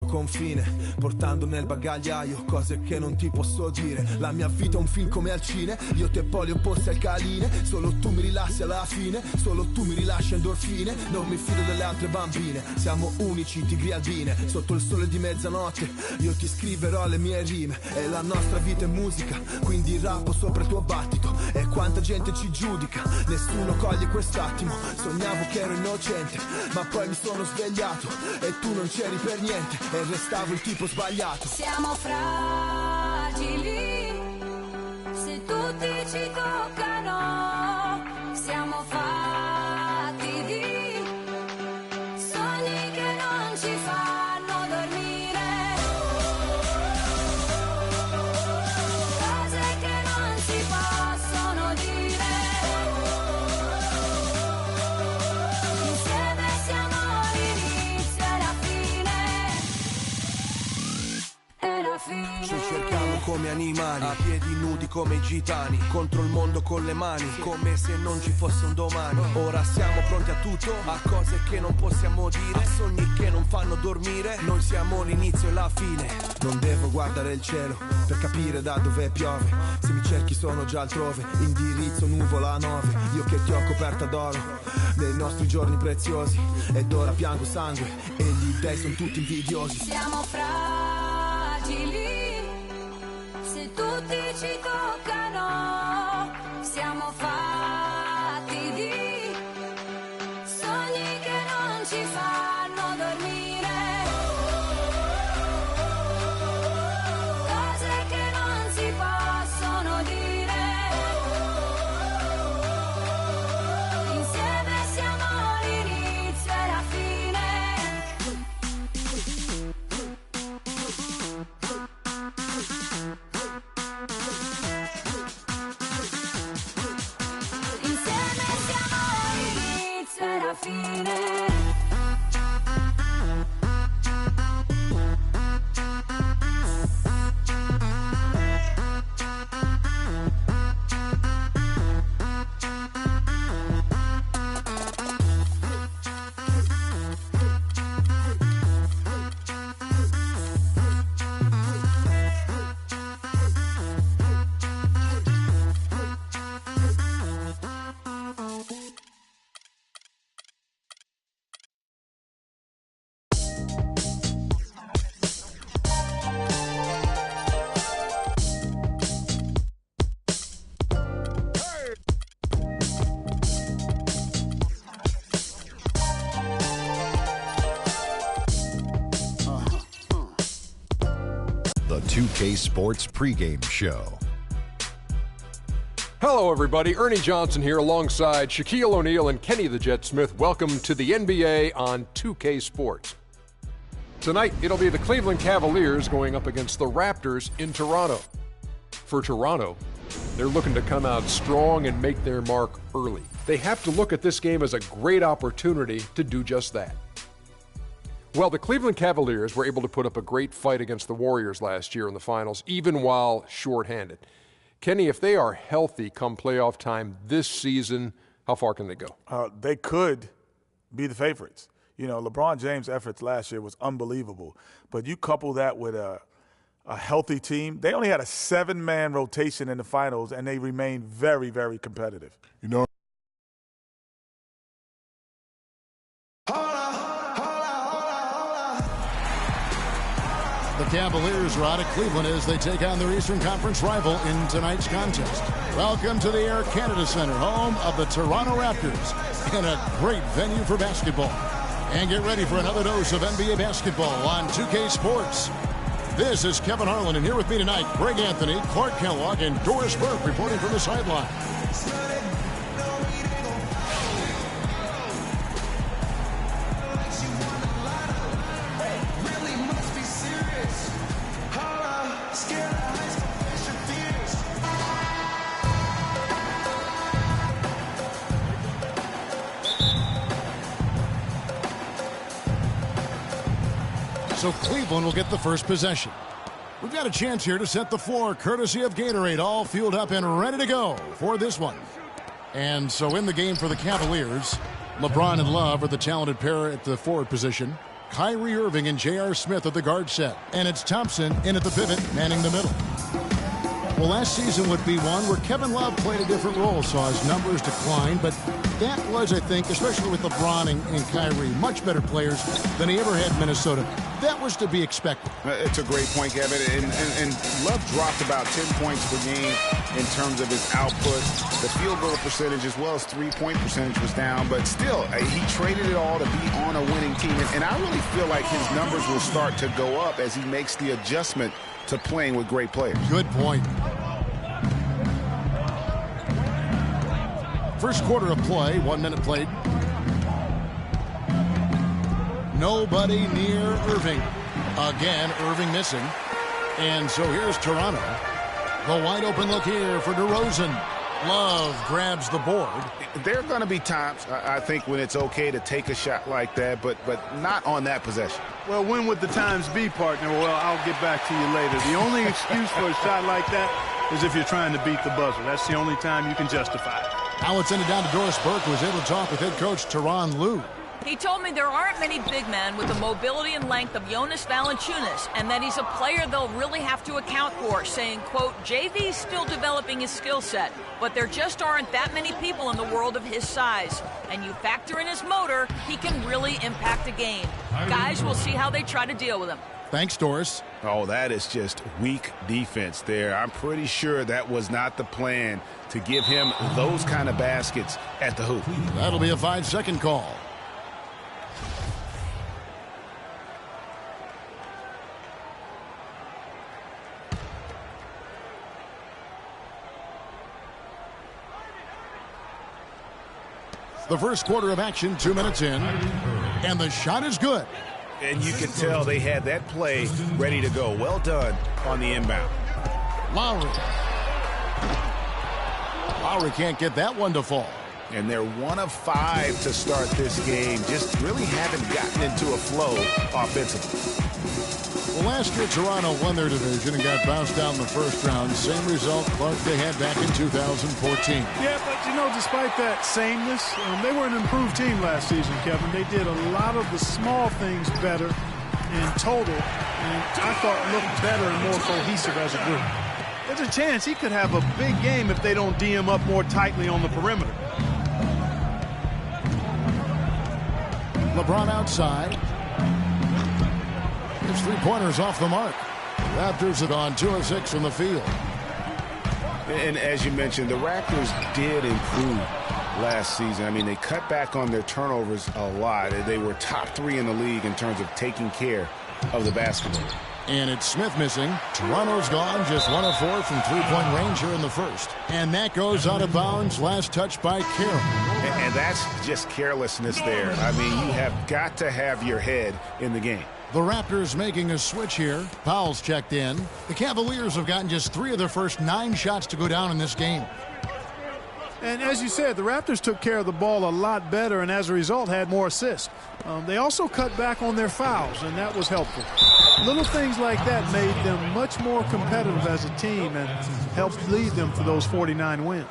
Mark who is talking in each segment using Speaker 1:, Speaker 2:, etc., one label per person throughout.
Speaker 1: confine, portando nel bagagliaio cose che non ti posso dire. La mia vita è un film come al cine, io te poli opposti alcaline. Solo tu mi rilassi alla fine, solo tu mi rilasci endorfine. Non mi fido delle altre bambine, siamo unici tigri albine. Sotto il sole di mezzanotte io ti scriverò le mie rime. E la nostra vita è musica, quindi rappo sopra il tuo battito. E quanta gente ci giudica, nessuno coglie quest'attimo. Sognavo che ero innocente, ma poi mi sono svegliato e tu non c'eri per niente e restavo il tipo sbagliato.
Speaker 2: Siamo fragili, se tutti ci toccano, siamo fatti di sogni che non ci fanno dormire, cose che non si possono dire. Insieme siamo l'inizio e la fine. E la fine.
Speaker 3: Ci cerchiamo come animali, a piedi nudi come i gitani, contro il mondo con le mani, come se non ci fosse un domani. Ora siamo pronti a tutto, a cose che non possiamo dire, a sogni che non fanno dormire. Noi siamo l'inizio e la fine.
Speaker 1: Non devo guardare il cielo per capire da dove piove. Se mi cerchi sono già altrove, indirizzo nuvola 9. Io che ti ho coperta d'oro nei nostri giorni preziosi, ed ora piango sangue e gli dei sono tutti invidiosi.
Speaker 2: Siamo fragili, se tutti ci toccano, siamo fatti di sogni che non ci fanno dormire, cose che non si possono dire. Insieme siamo l'inizio e la fine. Insieme siamo l'inizio e la fine.
Speaker 4: The 2K Sports pregame show.
Speaker 5: Hello, everybody. Ernie Johnson here alongside Shaquille O'Neal and Kenny the Jet Smith. Welcome to the NBA on 2K Sports. Tonight, it'll be the Cleveland Cavaliers going up against the Raptors in Toronto. For Toronto, they're looking to come out strong and make their mark early. They have to look at this game as a great opportunity to do just that. Well, the Cleveland Cavaliers were able to put up a great fight against the Warriors last year in the finals, even while shorthanded. Kenny, if they are healthy come playoff time this season, how far can they go?
Speaker 6: They could be the favorites. You know, LeBron James' efforts last year was unbelievable. But you couple that with a healthy team. They only had a 7-man rotation in the finals, and they remained very, very competitive.
Speaker 7: You know,
Speaker 8: The Cavaliers are out of Cleveland as they take on their Eastern Conference rival in tonight's contest. Welcome to the Air Canada Center, home of the Toronto Raptors, and a great venue for basketball. And get ready for another dose of NBA basketball on 2K Sports. This is Kevin Harlan, and here with me tonight, Greg Anthony, Clark Kellogg, and Doris Burke reporting from the sideline. So Cleveland will get the first possession. We've got a chance here to set the floor, courtesy of Gatorade, all fueled up and ready to go for this one. And so in the game for the Cavaliers, LeBron and Love are the talented pair at the forward position. Kyrie Irving and J.R. Smith at the guard set. And it's Thompson in at the pivot, manning the middle. Well, last season would be one where Kevin Love played a different role, saw his numbers decline, but that was, I think, especially with LeBron and Kyrie, much better players than he ever had in Minnesota. That was to be expected.
Speaker 7: It's a great point, Kevin. And Love dropped about 10 points per game in terms of his output. The field goal percentage as well as three-point percentage was down, but still, he traded it all to be on a winning team. And I really feel like his numbers will start to go up as he makes the adjustment to playing with great players.
Speaker 8: Good point. First quarter of play, 1 minute played. Nobody near Irving. Again, Irving missing. And so here's Toronto. The wide open look here for DeRozan. Love grabs the board.
Speaker 7: There are going to be times, I think, when it's okay to take a shot like that, but not on that possession.
Speaker 9: Well, when would the times be, partner? Well, I'll get back to you later. The only excuse for a shot like that is if you're trying to beat the buzzer. That's the only time you can justify it.
Speaker 8: Now it's ended down to Doris Burke, who was able to talk with head coach Tyronn Lue.
Speaker 10: He told me there aren't many big men with the mobility and length of Jonas Valanciunas, and that he's a player they'll really have to account for, saying, quote, JV's still developing his skill set, but there just aren't that many people in the world of his size. And you factor in his motor, he can really impact a game. Guys, we'll see how they try to deal with him.
Speaker 8: Thanks, Doris.
Speaker 7: Oh, that is just weak defense there. I'm pretty sure that was not the plan to give him those kind of baskets at the hoop.
Speaker 8: That'll be a 5-second call. The first quarter of action, 2 minutes in, and the shot is good.
Speaker 7: And you can tell they had that play ready to go. Well done on the inbound.
Speaker 8: Lowry. Lowry can't get that one to fall.
Speaker 7: And they're 1 of 5 to start this game. Just really haven't gotten into a flow offensively.
Speaker 8: Well, last year, Toronto won their division and got bounced out in the first round. Same result, Clark, they had back in 2014.
Speaker 9: Yeah, but, you know, despite that sameness, they were an improved team last season, Kevin. They did a lot of the small things better in total, and I thought looked better and more cohesive as a group. There's a chance he could have a big game if they don't D him up more tightly on the perimeter.
Speaker 8: LeBron outside. His three-pointers off the mark. Raptors have gone 2 of 6 from the field.
Speaker 7: And as you mentioned, the Raptors did improve last season. I mean, they cut back on their turnovers a lot. They were top 3 in the league in terms of taking care of the basketball.
Speaker 8: And it's Smith missing. Toronto's gone just 1 of 4 from three-point range here in the first. And that goes out of bounds. Last touch by Carroll.
Speaker 7: And that's just carelessness there. I mean, you have got to have your head in the game.
Speaker 8: The Raptors making a switch here. Powell's checked in. The Cavaliers have gotten just 3 of their first 9 shots to go down in this game.
Speaker 9: And as you said, the Raptors took care of the ball a lot better and as a result had more assists. They also cut back on their fouls, and that was helpful. Little things like that made them much more competitive as a team and helped lead them to those 49 wins.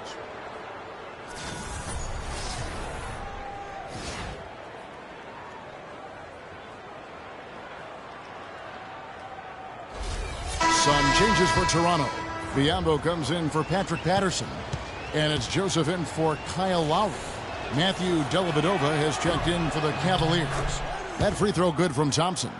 Speaker 8: Some changes for Toronto. Biyombo comes in for Patrick Patterson. And it's Joseph in for Kyle Lowry. Matthew Dellavedova has checked in for the Cavaliers. That free throw good from Thompson.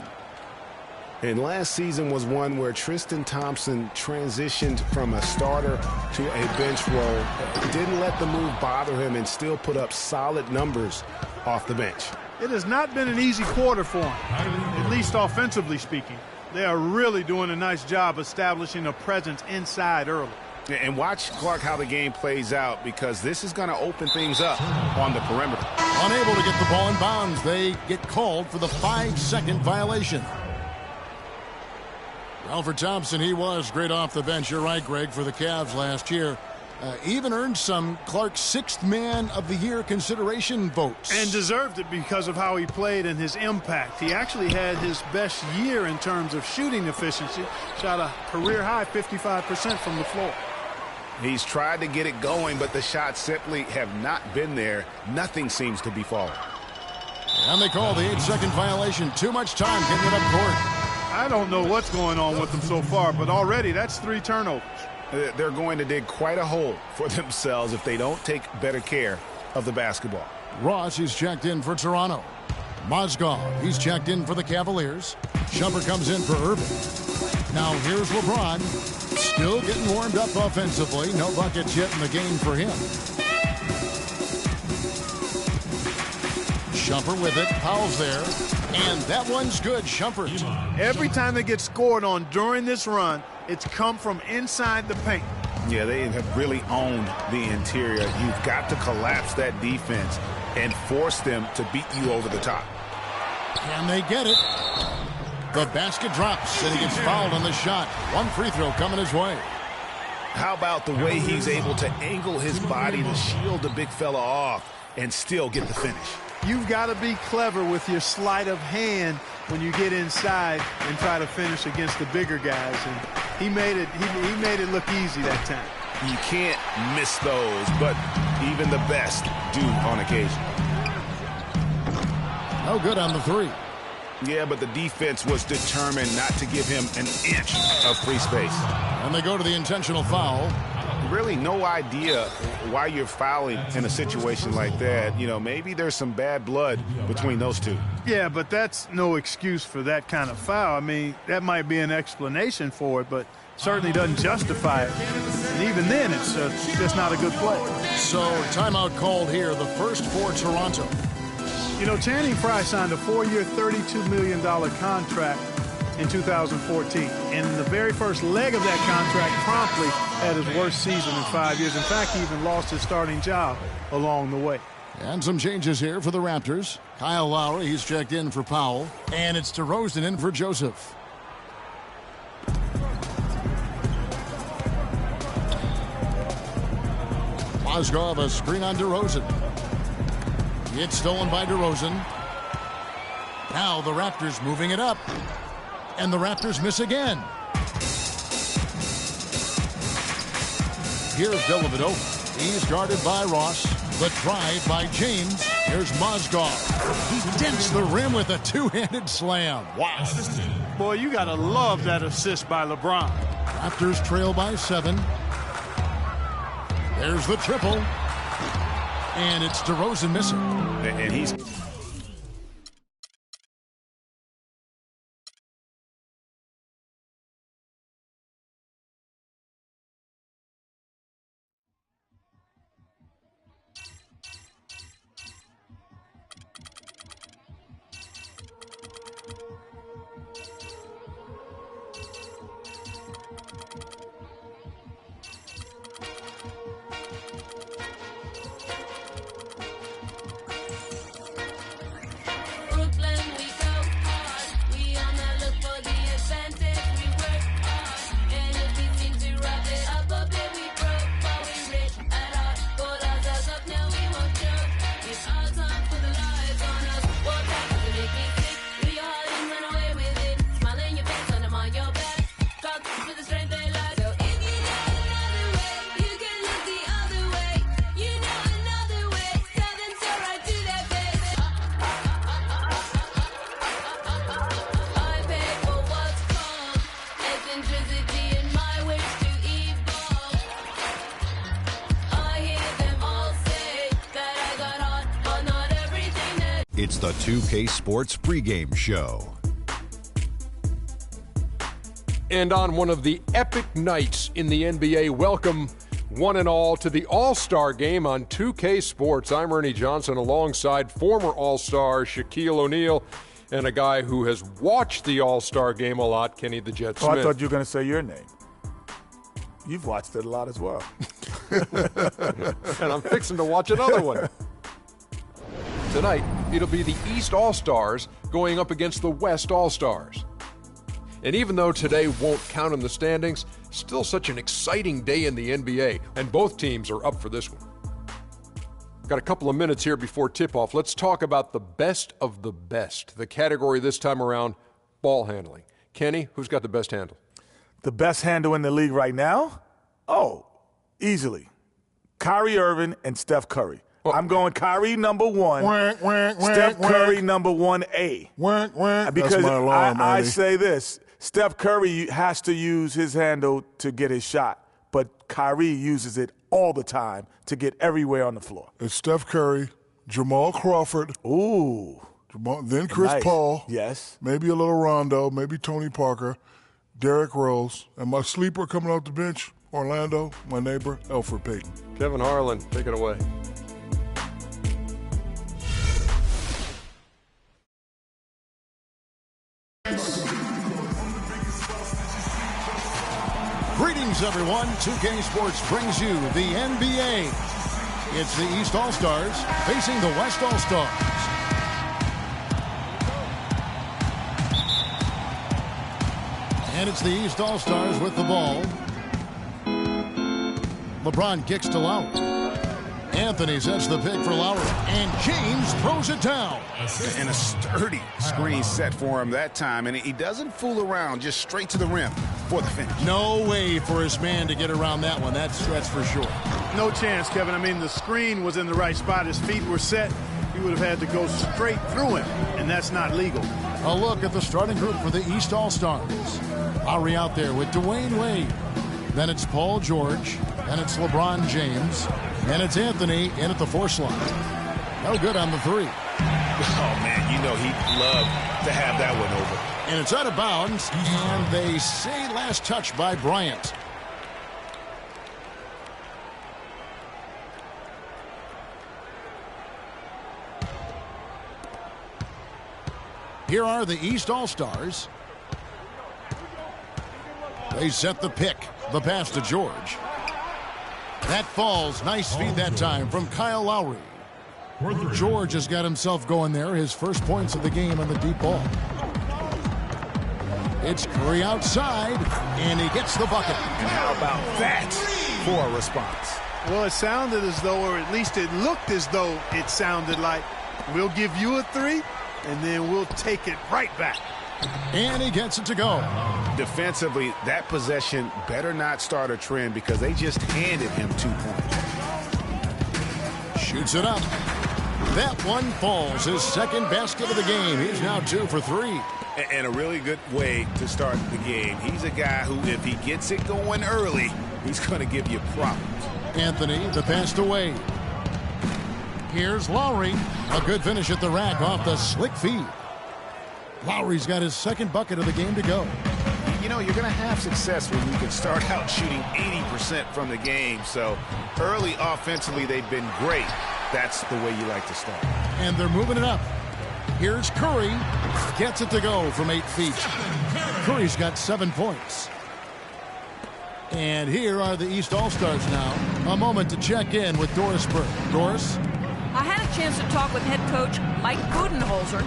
Speaker 7: And last season was one where Tristan Thompson transitioned from a starter to a bench role. Didn't let the move bother him and still put up solid numbers off the bench.
Speaker 9: It has not been an easy quarter for him, at least offensively speaking. They are really doing a nice job establishing a presence inside early.
Speaker 7: And watch, Clark, how the game plays out, because this is going to open things up on the perimeter.
Speaker 8: Unable to get the ball in bounds, they get called for the 5-second violation. Well, for Thompson, he was great off the bench. You're right, Greg, for the Cavs last year. Even earned some Clark's 6th Man of the Year consideration votes.
Speaker 9: And deserved it because of how he played and his impact. He actually had his best year in terms of shooting efficiency. Shot a career-high 55% from the floor.
Speaker 7: He's tried to get it going, but the shots simply have not been there. Nothing seems to be falling.
Speaker 8: And they call the 8-second violation. Too much time getting it up court.
Speaker 9: I don't know what's going on with them so far, but already that's 3 turnovers.
Speaker 7: They're going to dig quite a hole for themselves if they don't take better care of the basketball.
Speaker 8: Ross, he's checked in for Toronto. Mozgov, he's checked in for the Cavaliers. Shumpert comes in for Irving. Now here's LeBron. Still getting warmed up offensively. No buckets yet in the game for him. Shumpert with it. Powell's there. And that one's good. Shumpert.
Speaker 9: Every time they get scored on during this run, it's come from inside the paint.
Speaker 7: Yeah, they have really owned the interior. You've got to collapse that defense and force them to beat you over the top.
Speaker 8: Can they get it? The basket drops, and he gets fouled on the shot. One free throw coming his way.
Speaker 7: How about the way he's able to angle his body to shield the big fella off and still get the finish?
Speaker 9: You've got to be clever with your sleight of hand when you get inside and try to finish against the bigger guys. And he made it look easy that time.
Speaker 7: You can't miss those, but even the best do on occasion.
Speaker 8: No good on the 3.
Speaker 7: Yeah, but the defense was determined not to give him an inch of free space.
Speaker 8: And they go to the intentional foul.
Speaker 7: Really no idea why you're fouling in a situation like that. You know, maybe there's some bad blood between those two.
Speaker 9: Yeah, but that's no excuse for that kind of foul. I mean, that might be an explanation for it, but certainly doesn't justify it. And even then, it's just not a good play.
Speaker 8: So, timeout called here, the first for Toronto.
Speaker 9: You know, Channing Frye signed a 4-year, $32 million contract in 2014. And in the very first leg of that contract, promptly had his worst season in 5 years. In fact, he even lost his starting job along the way.
Speaker 8: And some changes here for the Raptors. Kyle Lowry, he's checked in for Powell. And it's DeRozan in for Joseph. Mozgov, a screen on DeRozan. It's stolen by DeRozan. Now the Raptors moving it up. And the Raptors miss again. Here's Dellavedova. He's guarded by Ross. The drive by James. Here's Mozgov. He dents the rim with a two-handed slam. Wow.
Speaker 9: Boy, you got to love that assist by LeBron.
Speaker 8: Raptors trail by 7. There's the triple. And it's DeRozan missing.
Speaker 7: And he's...
Speaker 4: It's the 2K Sports pregame show.
Speaker 5: And on one of the epic nights in the NBA, welcome one and all to the All-Star Game on 2K Sports. I'm Ernie Johnson alongside former All-Star Shaquille O'Neal and a guy who has watched the All-Star Game a lot, Kenny the Jet Smith.
Speaker 6: Oh, I thought you were going to say your name. You've watched it a lot as well.
Speaker 5: And I'm fixing to watch another one. Tonight, it'll be the East All-Stars going up against the West All-Stars. And even though today won't count in the standings, still such an exciting day in the NBA, and both teams are up for this one. Got a couple of minutes here before tip-off. Let's talk about the best of the best. The category this time around, ball handling. Kenny, who's got the best handle?
Speaker 6: The best handle in the league right now? Oh, easily. Kyrie Irving and Steph Curry. I'm going Kyrie number 1, Steph Curry number 1A. Because
Speaker 8: that's my alarm,
Speaker 6: I say this, Steph Curry has to use his handle to get his shot, but Kyrie uses it all the time to get everywhere on the floor.
Speaker 11: It's Steph Curry, Jamal Crawford.
Speaker 6: Ooh.
Speaker 11: Then Chris Paul.
Speaker 6: Yes.
Speaker 11: Maybe a little Rondo, maybe Tony Parker, Derrick Rose, and my sleeper coming off the bench, Orlando, my neighbor, Elfrid Payton.
Speaker 5: Kevin Harlan, take it away.
Speaker 8: Greetings, everyone. 2K Sports brings you the NBA. It's the East All-Stars facing the West All-Stars. And it's the East All-Stars with the ball. LeBron kicks to Lowry. Anthony sets the pick for Lowry. And James throws it down.
Speaker 7: And a sturdy screen set for him that time. And he doesn't fool around, just straight to the rim for the finish.
Speaker 8: No way for his man to get around that one. That's for sure.
Speaker 9: No chance, Kevin. I mean, the screen was in the right spot. His feet were set. He would have had to go straight through him, and that's not legal.
Speaker 8: A look at the starting group for the East All-Stars. Lowry out there with Dwayne Wade. Then it's Paul George. And it's LeBron James. And it's Anthony in at the 4 slot. No good on the 3.
Speaker 7: Oh, man, you know he'd love to have that one over.
Speaker 8: And it's out of bounds. And they say last touch by Bryant. Here are the East All-Stars. They set the pick. The pass to George. That falls. Nice feed that time from Kyle Lowry. George has got himself going there. His first points of the game on the deep ball. It's Curry outside, and he gets the bucket.
Speaker 7: And how about that for a response?
Speaker 9: Well, it sounded as though, or at least it looked as though it sounded like, we'll give you a 3, and then we'll take it right back.
Speaker 8: And he gets it to go.
Speaker 7: Defensively, that possession better not start a trend because they just handed him 2 points.
Speaker 8: Shoots it up. That one falls. His second basket of the game. He's now 2 for 3.
Speaker 7: And a really good way to start the game. He's a guy who, if he gets it going early, he's going to give you problems.
Speaker 8: Anthony, the pass to Wade. Here's Lowry. A good finish at the rack off the slick feed. Lowry's got his second bucket of the game to go.
Speaker 7: You know, you're going to have success when you can start out shooting 80% from the game. So early offensively, they've been great. That's the way you like to start.
Speaker 8: And they're moving it up. Here's Curry. Gets it to go from 8 feet. Curry's got 7 points. And here are the East All-Stars now. A moment to check in with Doris Burke. Doris?
Speaker 10: I had a chance to talk with head coach Mike Budenholzer.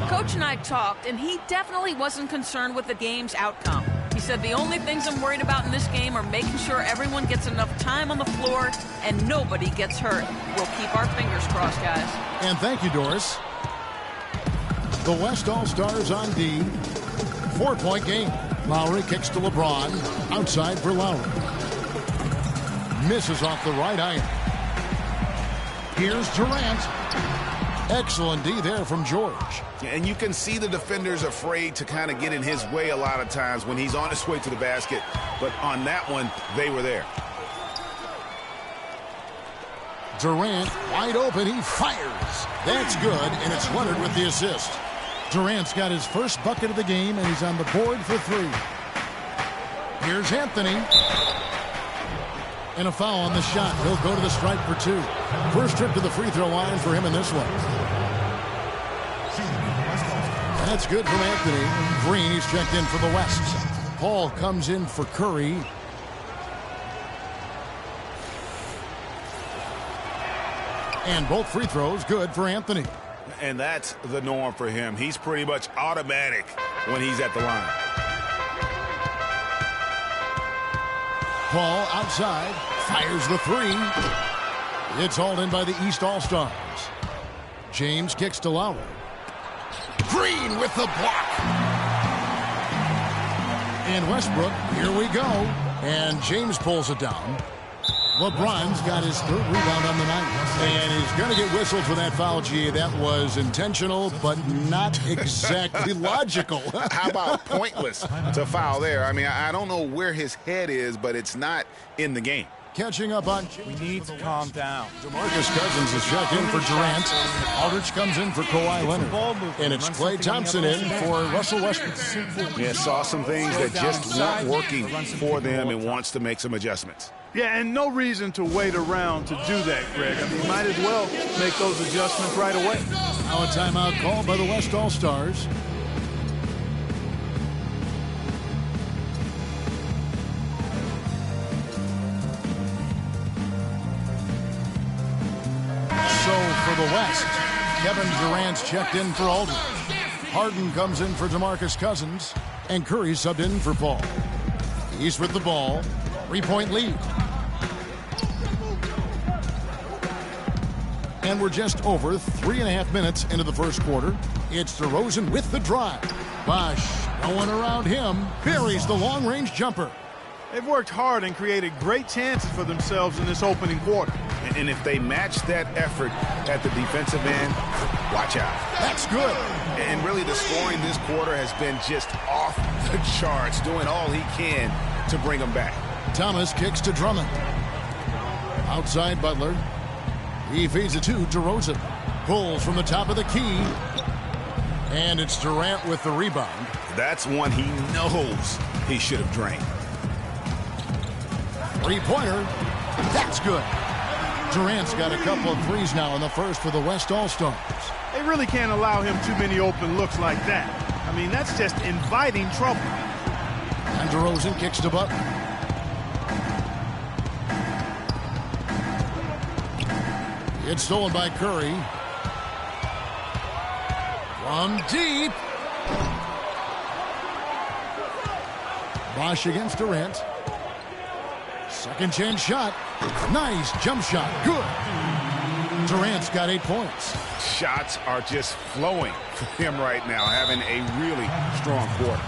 Speaker 10: Coach and I talked, and he definitely wasn't concerned with the game's outcome. He said the only things I'm worried about in this game are making sure everyone gets enough time on the floor and nobody gets hurt. We'll keep our fingers crossed, guys.
Speaker 8: And thank you, Doris. The West All-Stars on D. 4-point game. Lowry kicks to LeBron. Outside for Lowry. Misses off the right iron. Here's Durant. Excellent D there from George.
Speaker 7: And you can see the defenders afraid to kind of get in his way a lot of times when he's on his way to the basket. But on that one, they were there.
Speaker 8: Durant wide open. He fires. That's good, and it's Leonard with the assist. Durant's got his first bucket of the game, and he's on the board for 3. Here's Anthony. And a foul on the shot. He'll go to the stripe for 2. First trip to the free throw line for him in this one. That's good from Anthony. Green, he's checked in for the West. Paul comes in for Curry. And both free throws good for Anthony.
Speaker 7: And that's the norm for him. He's pretty much automatic when he's at the line.
Speaker 8: Paul outside, fires the 3. It's hauled in by the East All-Stars. James kicks to Lowry. Green with the block. And Westbrook, here we go. And James pulls it down. LeBron's got his third rebound on the night. And he's going to get whistled for that foul, G. That was intentional, but not exactly logical.
Speaker 7: How about pointless to foul there? I mean, I don't know where his head is, but it's not in the game.
Speaker 8: Catching up on...
Speaker 12: We need to calm down.
Speaker 8: DeMarcus Cousins is checked in for Durant. Aldridge comes in for Kawhi Leonard. And it's Klay Thompson in for Russell Westbrook.
Speaker 7: Yeah, saw some things that just weren't working for them and wants to make some adjustments.
Speaker 9: Yeah, and no reason to wait around to do that, Greg. I mean, might as well make those adjustments right away.
Speaker 8: Now a timeout called by the West All-Stars. So for the West, Kevin Durant's checked in for Aldridge. Harden comes in for DeMarcus Cousins, and Curry subbed in for Paul. East with the ball, 3-point lead. And we're just over 3.5 minutes into the first quarter. It's DeRozan with the drive. Bosh, no one around him, buries the long-range jumper.
Speaker 9: They've worked hard and created great chances for themselves in this opening quarter.
Speaker 7: And if they match that effort at the defensive end, watch out.
Speaker 8: That's good.
Speaker 7: And really the scoring this quarter has been just off the charts, doing all he can to bring them back.
Speaker 8: Thomas kicks to Drummond. Outside Butler. He feeds it to DeRozan. Pulls from the top of the key. And it's Durant with the rebound.
Speaker 7: That's one he knows he should have drained.
Speaker 8: Three-pointer. That's good. Durant's got a couple of threes now in the first for the West All-Stars.
Speaker 9: They really can't allow him too many open looks like that. I mean, that's just inviting trouble.
Speaker 8: And DeRozan kicks to Butler. It's stolen by Curry. From deep. Bosh against Durant. Second chance shot. Nice jump shot. Good. Durant's got 8 points.
Speaker 7: Shots are just flowing for him right now, having a really strong quarter.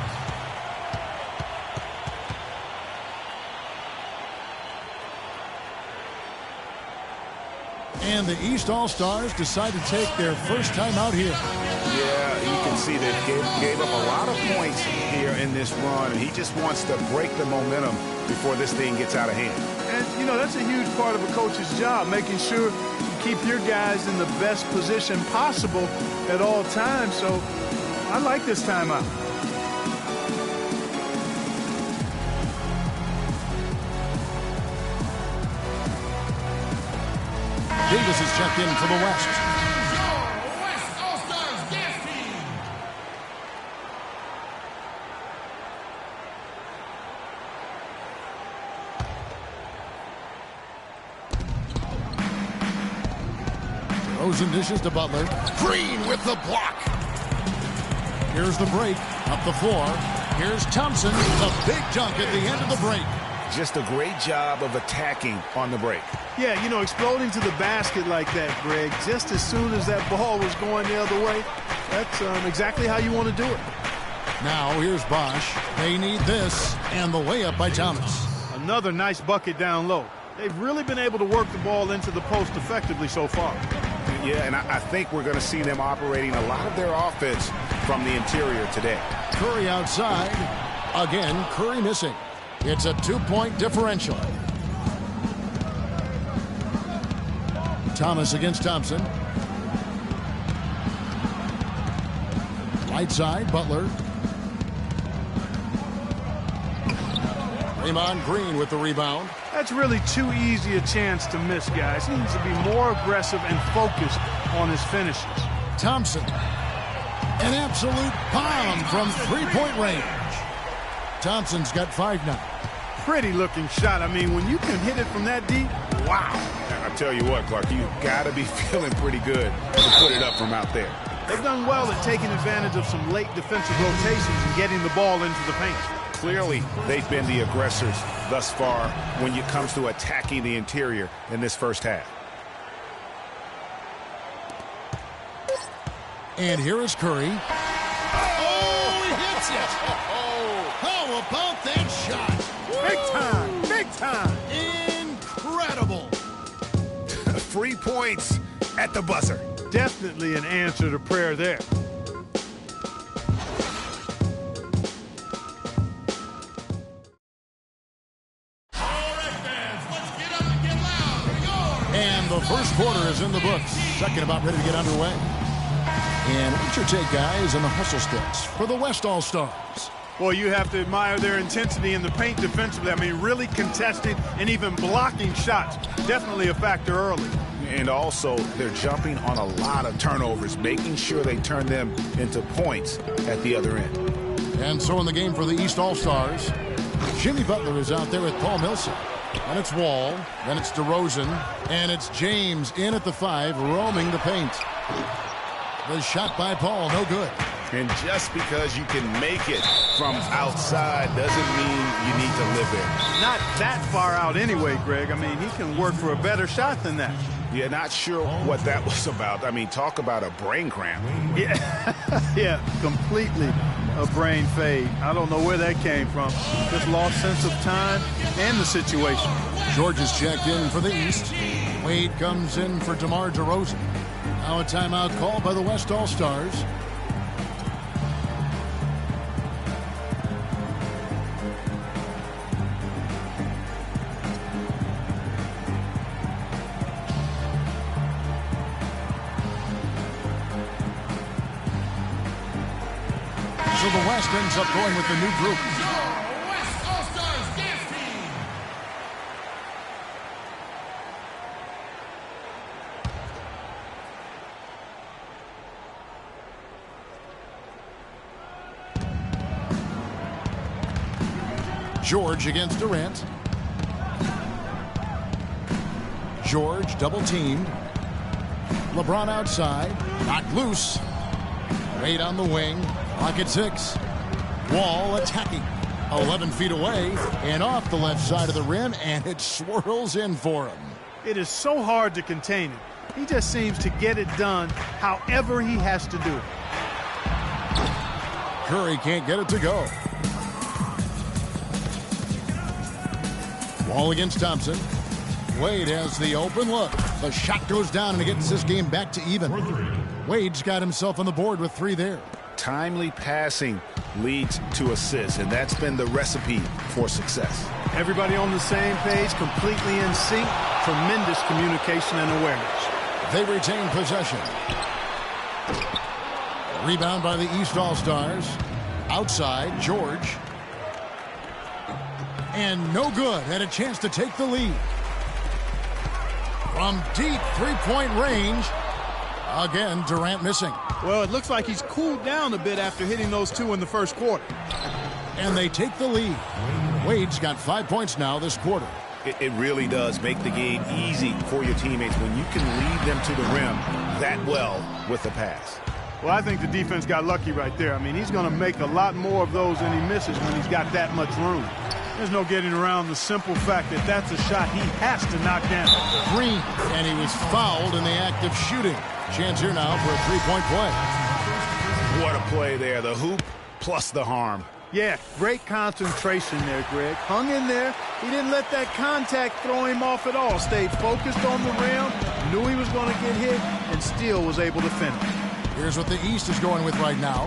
Speaker 8: And the East All-Stars decide to take their first time out here.
Speaker 7: Yeah, you can see that gave up a lot of points here in this run, and he just wants to break the momentum before this thing gets out of hand.
Speaker 9: And, you know, that's a huge part of a coach's job, making sure you keep your guys in the best position possible at all times. So I like this timeout.
Speaker 8: Davis is checked in for the West.
Speaker 13: West All-Stars Gas Team.
Speaker 8: DeRozan dishes to Butler. Green with the block. Here's the break. Up the floor. Here's Thompson. The big dunk at the end of the break.
Speaker 7: Just a great job of attacking on the break.
Speaker 9: Yeah, you know, exploding to the basket like that, Greg, just as soon as that ball was going the other way, that's exactly how you want to do it.
Speaker 8: Now here's Bosh. They need this, and the layup by Thomas.
Speaker 9: Another nice bucket down low. They've really been able to work the ball into the post effectively so far.
Speaker 7: Yeah, and I think we're going to see them operating a lot of their offense from the interior today.
Speaker 8: Curry outside. Again, Curry missing. It's a 2-point differential. Thomas against Thompson. Right side, Butler. Draymond Green with the rebound.
Speaker 9: That's really too easy a chance to miss, guys. He needs to be more aggressive and focused on his finishes.
Speaker 8: Thompson. An absolute bomb from 3-point range. Thompson's got 5 now.
Speaker 9: Pretty looking shot. I mean, when you can hit it from that deep, wow.
Speaker 7: I tell you what, Clark, you got to be feeling pretty good to put it up from out there.
Speaker 9: They've done well at taking advantage of some late defensive rotations and getting the ball into the paint.
Speaker 7: Clearly, they've been the aggressors thus far when it comes to attacking the interior in this first half.
Speaker 8: And here is Curry.
Speaker 13: Oh, he hits it. How about that shot?
Speaker 9: Big time, big time.
Speaker 8: Incredible.
Speaker 7: free points at the buzzer.
Speaker 9: Definitely an answer to prayer there.
Speaker 8: And the first quarter is in the books. Second about ready to get underway. And what's your take, guys, on the hustle sticks for the West All-Stars?
Speaker 9: Well, you have to admire their intensity in the paint defensively. I mean, really contesting and even blocking shots. Definitely a factor early.
Speaker 7: And also, they're jumping on a lot of turnovers, making sure they turn them into points at the other end.
Speaker 8: And so in the game for the East All-Stars, Jimmy Butler is out there with Paul Millsap. And it's Wall, then it's DeRozan, and it's James in at the 5, roaming the paint. The shot by Paul, no good.
Speaker 7: And just because you can make it from outside doesn't mean you need to live there.
Speaker 9: Not that far out anyway, Greg. I mean, he can work for a better shot than that.
Speaker 7: Yeah, not sure what that was about. I mean, talk about a brain cramp.
Speaker 9: Yeah, completely a brain fade. I don't know where that came from. Just lost sense of time and the situation.
Speaker 8: George is checked in for the East. Wade comes in for DeMar DeRozan. Now a timeout called by the West All-Stars. So the West ends up going with the new group.
Speaker 13: West All-Stars Dance Team.
Speaker 8: George against Durant. George double teamed. LeBron outside. Knocked loose. Wade on the wing. Clock at 6. Wall attacking. 11 feet away and off the left side of the rim, and it swirls in for him.
Speaker 9: It is so hard to contain him. He just seems to get it done however he has to do it.
Speaker 8: Curry can't get it to go. Wall against Thompson. Wade has the open look. The shot goes down, and it gets this game back to even. Wade's got himself on the board with 3 there.
Speaker 7: Timely passing leads to assists, and that's been the recipe for success.
Speaker 9: Everybody on the same page, completely in sync. Tremendous communication and awareness.
Speaker 8: They retain possession. Rebound by the East All-Stars. Outside, George. And no good. Had a chance to take the lead. From deep three-point range. Again, Durant missing.
Speaker 9: Well, it looks like he's cooled down a bit after hitting those 2 in the first quarter.
Speaker 8: And they take the lead. Wade's got 5 points now this quarter.
Speaker 7: It really does make the game easy for your teammates when you can lead them to the rim that well with the pass.
Speaker 9: Well, I think the defense got lucky right there. I mean, he's going to make a lot more of those than he misses when he's got that much room. There's no getting around the simple fact that that's a shot he has to knock down.
Speaker 8: Green, and he was fouled in the act of shooting. Chance here now for a 3-point play.
Speaker 7: What a play there. The hoop plus the harm.
Speaker 9: Yeah, great concentration there, Greg. Hung in there. He didn't let that contact throw him off at all. Stayed focused on the rim, knew he was going to get hit, and still was able to finish.
Speaker 8: Here's what the East is going with right now.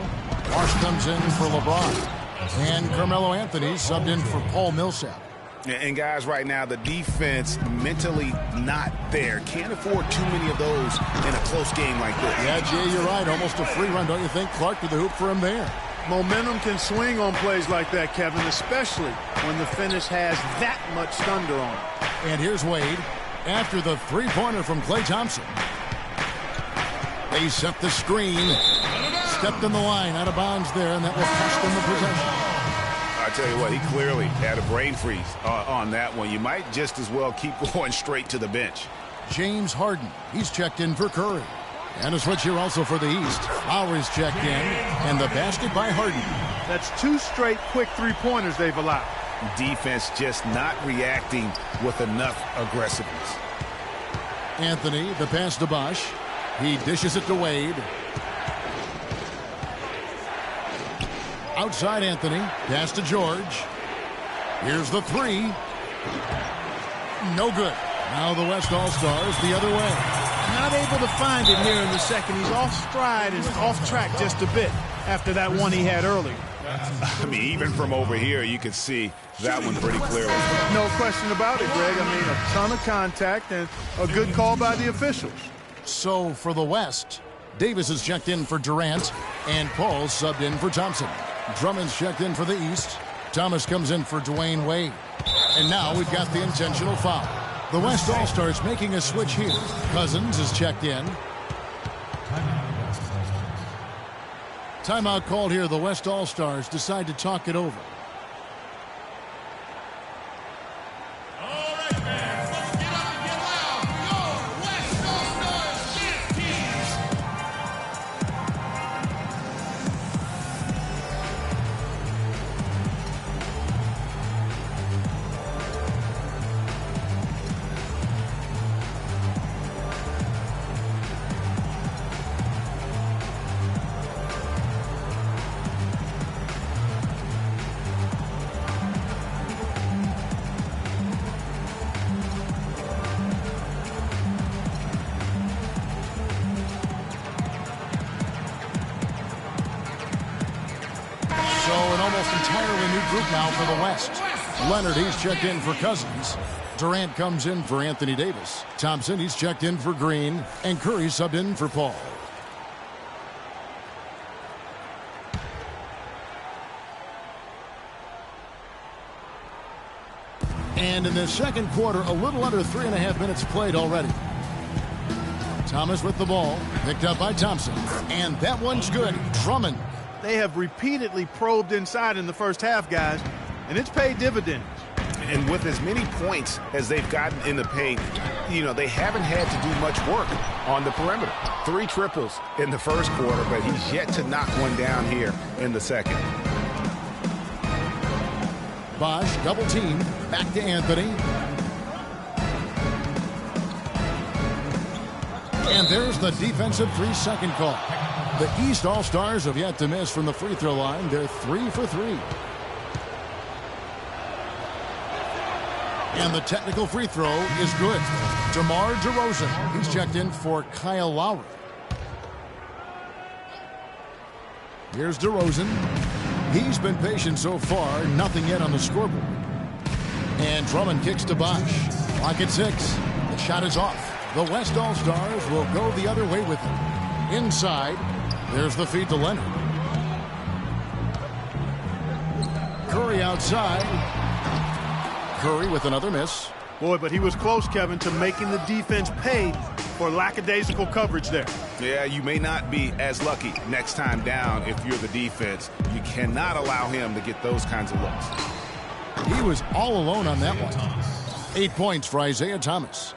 Speaker 8: Wash comes in for LeBron. And Carmelo Anthony subbed in for Paul Millsap.
Speaker 7: And guys, right now, the defense mentally not there. Can't afford too many of those in a close game like this.
Speaker 8: Yeah, Jay, you're right. Almost a free run, don't you think? Clark with the hoop for him there.
Speaker 9: Momentum can swing on plays like that, Kevin, especially when the finish has that much thunder on it.
Speaker 8: And here's Wade after the three-pointer from Klay Thompson. They set the screen. Stepped in the line, out of bounds there, and that will cost them the possession.
Speaker 7: I tell you what, he clearly had a brain freeze on that one. You might just as well keep going straight to the bench.
Speaker 8: James Harden, he's checked in for Curry. And a switch here also for the East. Lowry's checked in, and the basket by Harden.
Speaker 9: That's 2 straight quick three-pointers they've allowed.
Speaker 7: Defense just not reacting with enough aggressiveness.
Speaker 8: Anthony, the pass to Bosh. He dishes it to Wade. Outside Anthony, pass to George. Here's the 3. No good. Now the West All-Stars the other way.
Speaker 9: Not able to find it here in the second. He's off stride and off track just a bit after that one he had earlier.
Speaker 7: I mean, even from over here, you can see that one pretty clearly.
Speaker 9: No question about it, Greg. I mean, a ton of contact and a good call by the officials.
Speaker 8: So for the West, Davis is checked in for Durant, and Paul subbed in for Thompson. Drummond's checked in for the East. Thomas comes in for Dwayne Wade. And now we've got the intentional foul. The West All-Stars making a switch here. Cousins is checked in. Timeout called here. The West All-Stars decide to talk it over.
Speaker 13: All right, fans, let's get up and get loud for your West All-Stars dance team.
Speaker 8: Now for the West. Leonard, he's checked in for Cousins. Durant comes in for Anthony Davis. Thompson, he's checked in for Green. And Curry subbed in for Paul. And in the second quarter, a little under 3.5 minutes played already. Thomas with the ball, picked up by Thompson. And that one's good. Drummond.
Speaker 9: They have repeatedly probed inside in the first half, guys, and it's paid dividends.
Speaker 7: And with as many points as they've gotten in the paint, you know, they haven't had to do much work on the perimeter. 3 triples in the first quarter, but he's yet to knock one down here in the second.
Speaker 8: Bosch, double team, back to Anthony. And there's the defensive 3-second call. The East All-Stars have yet to miss from the free throw line. They're 3 for 3. And the technical free throw is good. DeMar DeRozan, he's checked in for Kyle Lowry. Here's DeRozan. He's been patient so far, nothing yet on the scoreboard. And Drummond kicks to Bosch. Clock at 6. The shot is off. The West All-Stars will go the other way with it. Inside, there's the feed to Leonard. Curry outside. Curry with another miss.
Speaker 9: Boy, but he was close, Kevin, to making the defense pay for lackadaisical coverage there.
Speaker 7: Yeah, you may not be as lucky next time down if you're the defense. You cannot allow him to get those kinds of looks.
Speaker 8: He was all alone on that one. 8 points for Isaiah Thomas.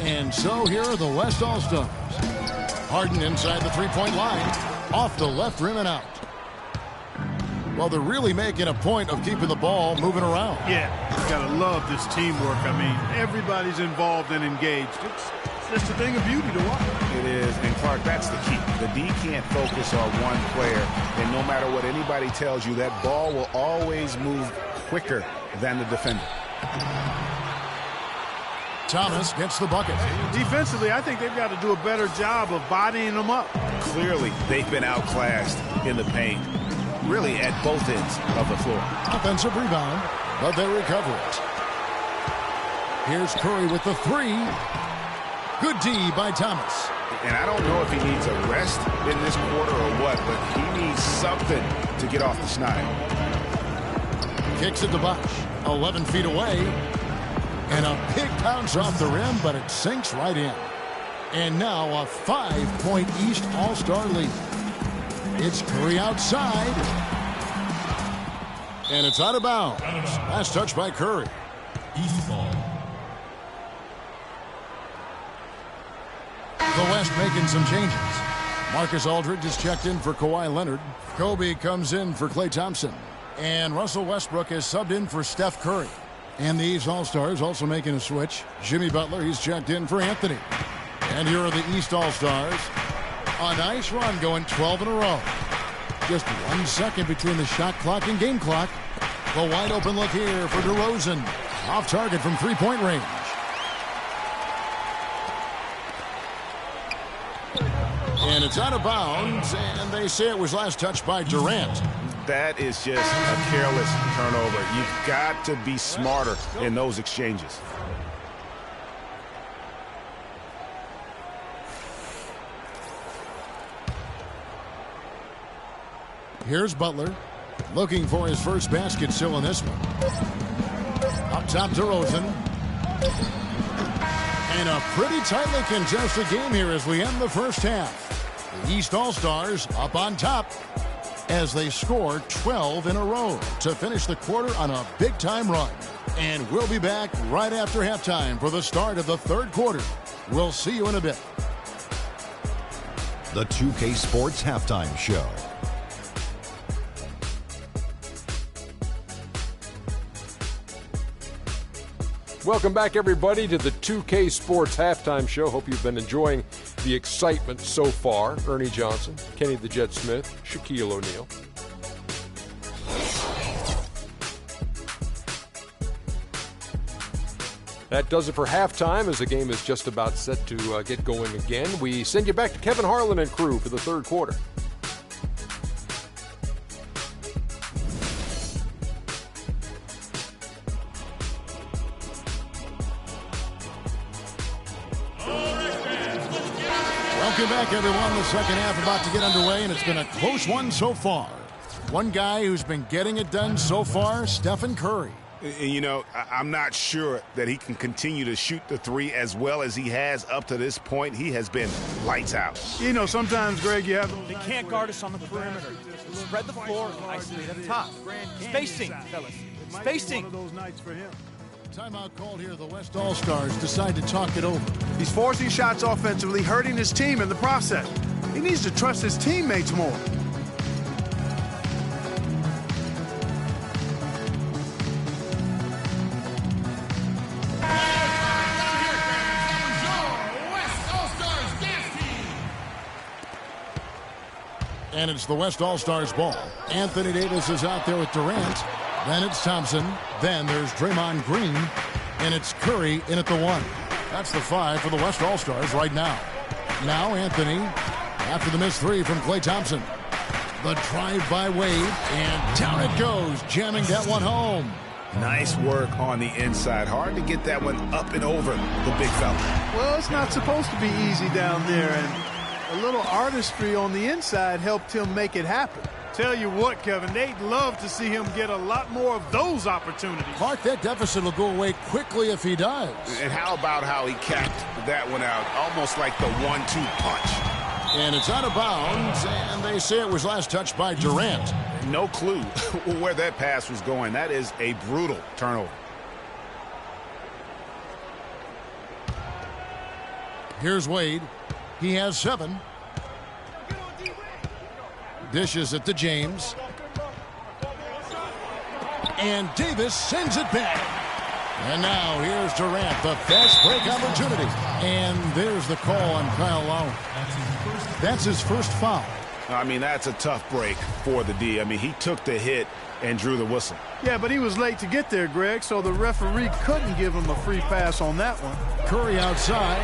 Speaker 8: And so here are the West All-Stars. Harden inside the three-point line. Off the left rim and out. Well, they're really making a point of keeping the ball moving around.
Speaker 9: Yeah, you gotta love this teamwork. I mean, everybody's involved and engaged. It's just a thing of beauty to watch.
Speaker 7: It is, and Clark, that's the key. The D can't focus on one player, and no matter what anybody tells you, that ball will always move quicker than the defender.
Speaker 8: Thomas gets the bucket.
Speaker 9: Defensively, I think they've got to do a better job of bodying them up.
Speaker 7: Clearly, they've been outclassed in the paint, really at both ends of the floor.
Speaker 8: Offensive rebound, but they recover it. Here's Curry with the 3. Good D by Thomas.
Speaker 7: And I don't know if he needs a rest in this quarter or what, but he needs something to get off the schneid.
Speaker 8: Kicks it to Bosch. 11 feet away. And a big bounce off the rim, but it sinks right in. And now a 5-point East All-Star lead. It's Curry outside. And it's out of bounds. Last touch by Curry.
Speaker 13: East ball.
Speaker 8: The West making some changes. Marcus Aldridge is checked in for Kawhi Leonard. Kobe comes in for Klay Thompson. And Russell Westbrook is subbed in for Steph Curry. And the East All-Stars also making a switch. Jimmy Butler, he's checked in for Anthony. And here are the East All-Stars. A nice run going 12 in a row. Just 1 second between the shot clock and game clock. The wide open look here for DeRozan. Off target from three-point range. And it's out of bounds, and they say it was last touched by Durant.
Speaker 7: That is just a careless turnover. You've got to be smarter in those exchanges.
Speaker 8: Here's Butler, looking for his first basket still in this one. Up top to Rosen. And a pretty tightly contested game here as we end the first half. The East All-Stars up on top as they score 12 in a row to finish the quarter on a big-time run. And we'll be back right after halftime for the start of the third quarter. We'll see you in a bit.
Speaker 4: The 2K Sports Halftime Show.
Speaker 5: Welcome back, everybody, to the 2K Sports Halftime Show. Hope you've been enjoying the excitement so far. Ernie Johnson, Kenny the Jet Smith, Shaquille O'Neal. That does it for halftime as the game is just about set to get going again. We send you back to Kevin Harlan and crew for the third quarter.
Speaker 8: Welcome back, everyone. The second half about to get underway, and it's been a close one so far. One guy who's been getting it done so far, Stephen Curry.
Speaker 7: And, you know, I'm not sure that he can continue to shoot the three as well as he has up to this point. He has been lights out.
Speaker 9: You know, sometimes, Greg, you have...
Speaker 12: They can't guard us on the perimeter. Spread the floor, isolate up top. Spacing, fellas. Spacing.
Speaker 9: One of those nights for him.
Speaker 8: Timeout called here. The West All-Stars decide to talk it over.
Speaker 9: He's forcing shots offensively, hurting his team in the process. He needs to trust his teammates more.
Speaker 8: And it's the West All-Stars ball. Anthony Davis is out there with Durant. Then it's Thompson. Then there's Draymond Green. And it's Curry in at the one. That's the five for the West All-Stars right now. Now Anthony, after the missed three from Klay Thompson. The drive by Wade, and down it goes, jamming that one home.
Speaker 7: Nice work on the inside. Hard to get that one up and over the big fella.
Speaker 9: Well, it's not supposed to be easy down there, and a little artistry on the inside helped him make it happen. Tell you what, Kevin, they'd love to see him get a lot more of those opportunities.
Speaker 8: Mark, that deficit will go away quickly if he does.
Speaker 7: And how about how he capped that one out, almost like the 1-2 punch.
Speaker 8: And it's out of bounds, and they say it was last touched by Durant.
Speaker 7: No clue where that pass was going. That is a brutal turnover.
Speaker 8: Here's Wade. He has 7. Dishes it to James. And Davis sends it back. And now here's Durant, the fast break opportunity. And there's the call on Kyle Lowry. That's his first foul.
Speaker 7: I mean, that's a tough break for the D. I mean, he took the hit and drew the whistle.
Speaker 9: Yeah, but he was late to get there, Greg, so the referee couldn't give him a free pass on that one.
Speaker 8: Curry outside.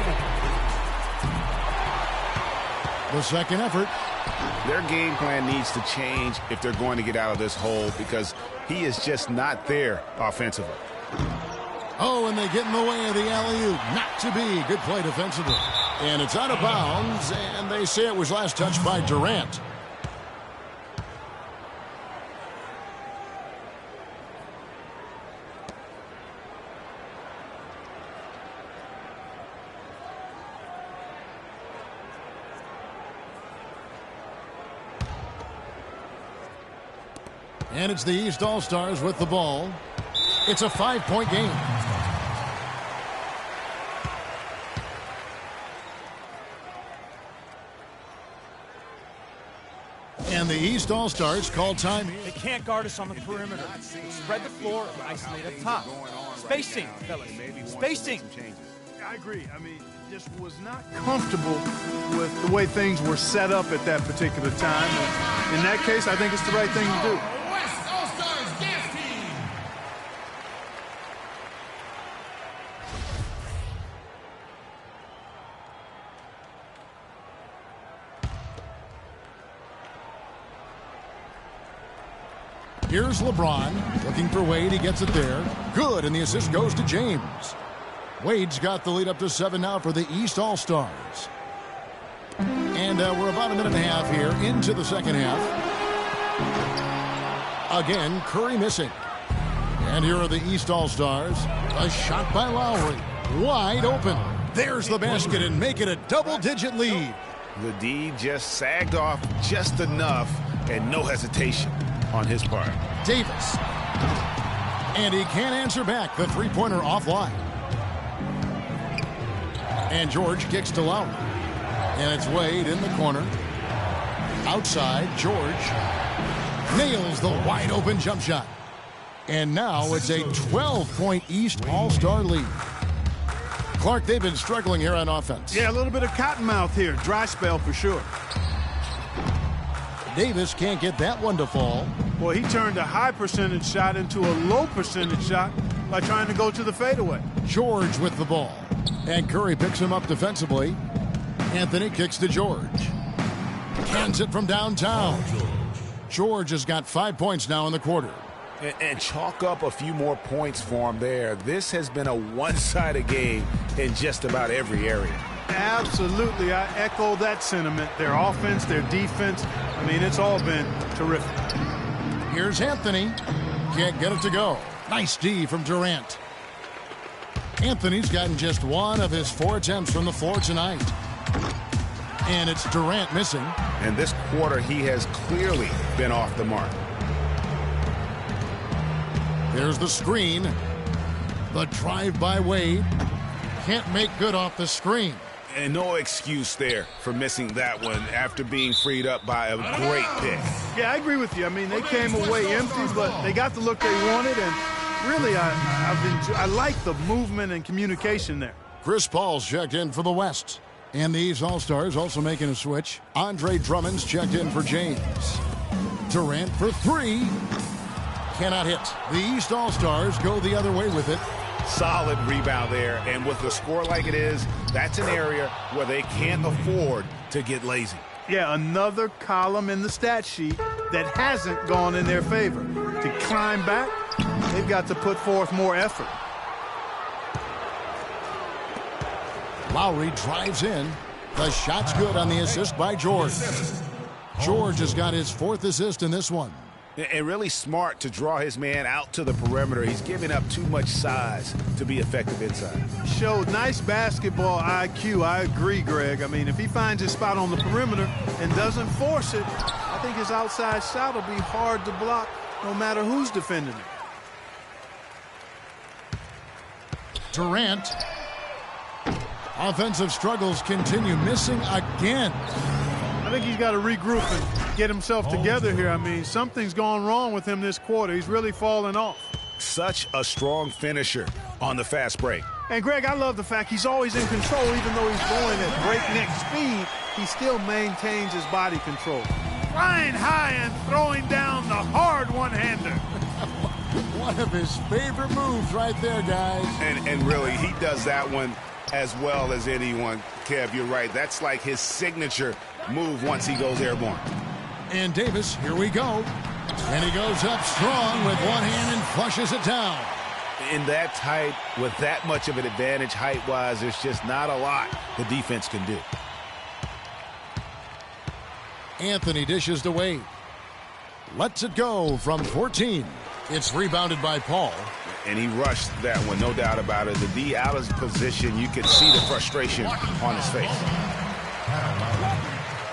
Speaker 8: The second effort.
Speaker 7: Their game plan needs to change if they're going to get out of this hole because he is just not there offensively.
Speaker 8: Oh, and they get in the way of the alley-oop. Not to be. Good play defensively. And it's out of bounds, and they say it was last touched by Durant. And it's the East All-Stars with the ball. It's a 5-point game. And the East All-Stars call time.
Speaker 12: They can't guard us on the perimeter. Spread the floor, isolate up top. Spacing, fellas. Spacing.
Speaker 9: I agree. I mean, just was not comfortable with the way things were set up at that particular time. And in that case, I think it's the right thing to do.
Speaker 8: Here's LeBron looking for Wade. He gets it there. Good, and the assist goes to James. Wade's got the lead up to 7 now for the East All-Stars. And we're about a minute and a half here into the second half. Again, Curry missing. And here are the East All-Stars. A shot by Lowry. Wide open. There's the basket and make it a double-digit lead.
Speaker 7: The D just sagged off just enough and no hesitation on his part.
Speaker 8: Davis. And he can't answer back. The three-pointer offline. And George kicks to Lowry. And it's Wade in the corner. Outside, George nails the wide-open jump shot. And now it's a 12-point East All-Star lead. Clark, they've been struggling here on offense.
Speaker 9: Yeah, a little bit of cottonmouth here. Dry spell for sure.
Speaker 8: Davis can't get that one to fall.
Speaker 9: Well, he turned a high percentage shot into a low percentage shot by trying to go to the fadeaway.
Speaker 8: George with the ball. And Curry picks him up defensively. Anthony kicks to George. Cans it from downtown. George has got 5 points now in the quarter.
Speaker 7: And chalk up a few more points for him there. This has been a one-sided game in just about every area.
Speaker 9: Absolutely. I echo that sentiment. Their offense, their defense. I mean, it's all been terrific.
Speaker 8: Here's Anthony. Can't get it to go. Nice D from Durant. Anthony's gotten just one of his 4 attempts from the floor tonight. And it's Durant missing.
Speaker 7: And this quarter, he has clearly been off the mark.
Speaker 8: There's the screen. The drive by Wade. Can't make good off the screen.
Speaker 7: And no excuse there for missing that one after being freed up by a great pick.
Speaker 9: Yeah, I agree with you. I mean, they came away empty, but they got the look they wanted. And really, I like the movement and communication there.
Speaker 8: Chris Paul's checked in for the West. And these All-Stars also making a switch. Andre Drummond's checked in for James. Durant for 3. Cannot hit. The East All-Stars go the other way with it.
Speaker 7: Solid rebound there. And with a score like it is, that's an area where they can't afford to get lazy.
Speaker 9: Yeah, another column in the stat sheet that hasn't gone in their favor. To climb back, they've got to put forth more effort.
Speaker 8: Lowry drives in. The shot's good on the assist by George. George has got his 4th assist in this one.
Speaker 7: And really smart to draw his man out to the perimeter. He's giving up too much size to be effective inside.
Speaker 9: Showed nice basketball IQ. I agree, Greg. I mean, if he finds his spot on the perimeter and doesn't force it, I think his outside shot will be hard to block no matter who's defending it.
Speaker 8: Durant. Offensive struggles continue. Missing again.
Speaker 9: I think he's got to regroup and get himself together here. I mean, something's gone wrong with him this quarter. He's really fallen off.
Speaker 7: Such a strong finisher on the fast break.
Speaker 9: And, Greg, I love the fact he's always in control. Even though he's going at breakneck speed, he still maintains his body control. Flying high and throwing down the hard one-hander.
Speaker 8: One of his favorite moves right there, guys.
Speaker 7: And really, he does that one as well as anyone. Kev, you're right. That's like his signature move once he goes airborne.
Speaker 8: And Davis, here we go. And he goes up strong with one hand and flushes it down.
Speaker 7: In that tight, with that much of an advantage height-wise, there's just not a lot the defense can do.
Speaker 8: Anthony dishes to Wade. Lets it go from 14. It's rebounded by Paul.
Speaker 7: And he rushed that one, no doubt about it. The D out of position, you could see the frustration on his face.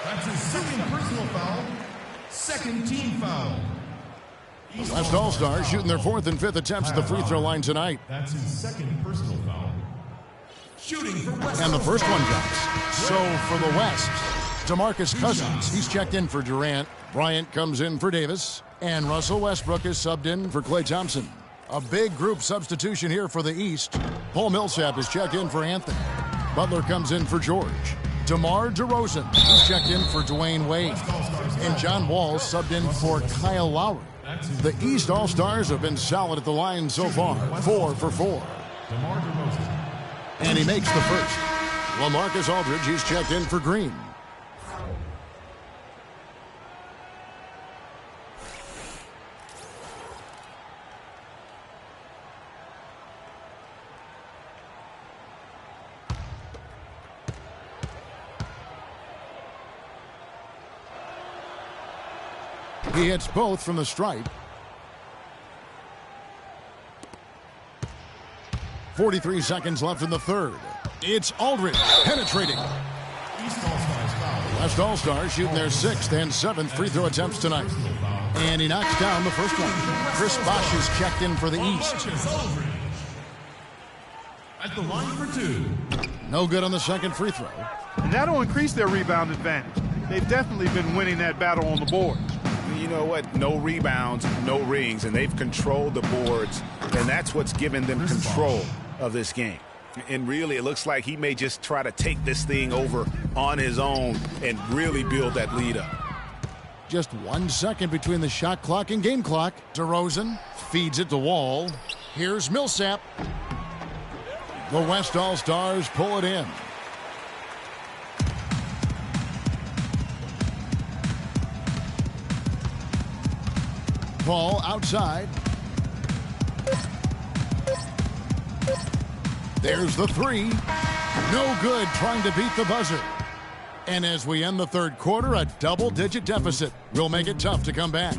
Speaker 13: That's his second personal foul. Second team foul.
Speaker 8: The West All-Stars shooting their 4th and 5th attempts at the free throw line tonight.
Speaker 13: That's his second personal foul. Shooting for West.
Speaker 8: And the first one drops. So for the West, DeMarcus Cousins, he's checked in for Durant. Bryant comes in for Davis. And Russell Westbrook is subbed in for Klay Thompson. A big group substitution here for the East. Paul Millsap is checked in for Anthony. Butler comes in for George. DeMar DeRozan is checked in for Dwayne Wade. And John Wall subbed in for Kyle Lowry. The East All-Stars have been solid at the line so far. 4 for 4. And he makes the first. LaMarcus Aldridge, he's checked in for Green. He hits both from the stripe. 43 seconds left in the third. It's Aldridge penetrating. West All-Stars shooting their 6th and 7th free throw attempts tonight. And he knocks down the first one. Chris Bosh is checked in for the East.
Speaker 13: At the line for 2.
Speaker 8: No good on the second free throw.
Speaker 9: And that'll increase their rebound advantage. They've definitely been winning that battle on the board.
Speaker 7: You know what? No rebounds, no rings, and they've controlled the boards, and that's what's given them control of this game. And really, it looks like he may just try to take this thing over on his own and really build that lead up.
Speaker 8: Just 1 second between the shot clock and game clock. DeRozan feeds it to Wall. Here's Millsap. The West All-Stars pull it in. Ball outside. There's the three. No good, trying to beat the buzzer. And as we end the third quarter, a double-digit deficit will make it tough to come back.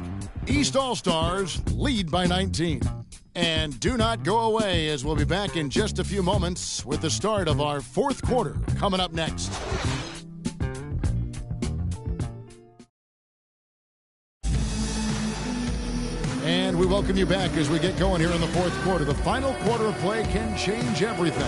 Speaker 8: East All-Stars lead by 19. And do not go away, as we'll be back in just a few moments with the start of our fourth quarter coming up next. And we welcome you back as we get going here in the fourth quarter. The final quarter of play can change everything.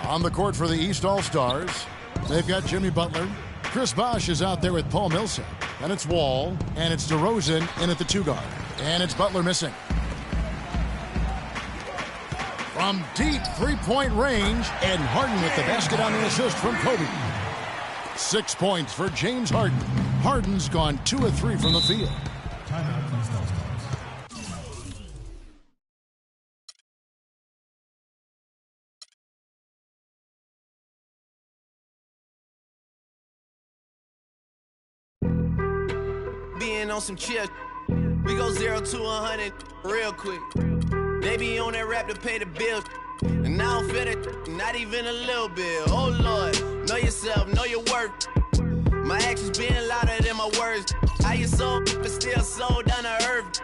Speaker 8: On the court for the East All-Stars, they've got Jimmy Butler. Chris Bosh is out there with Paul Millsap. And it's Wall, and it's DeRozan in at the 2-guard. And it's Butler missing. From deep three-point range, and Harden with the basket on the assist from Kobe. 6 points for James Harden. Harden's gone 2 of 3 from the field.
Speaker 13: Timeout, East All-Stars.
Speaker 14: Being on some chill, we go 0 to 100 real quick. They be on that rap to pay the bills, and I don't feel it, not even a little bit. Oh Lord, know yourself, know your worth. My actions being louder than my words. How you sold, but still sold down to earth.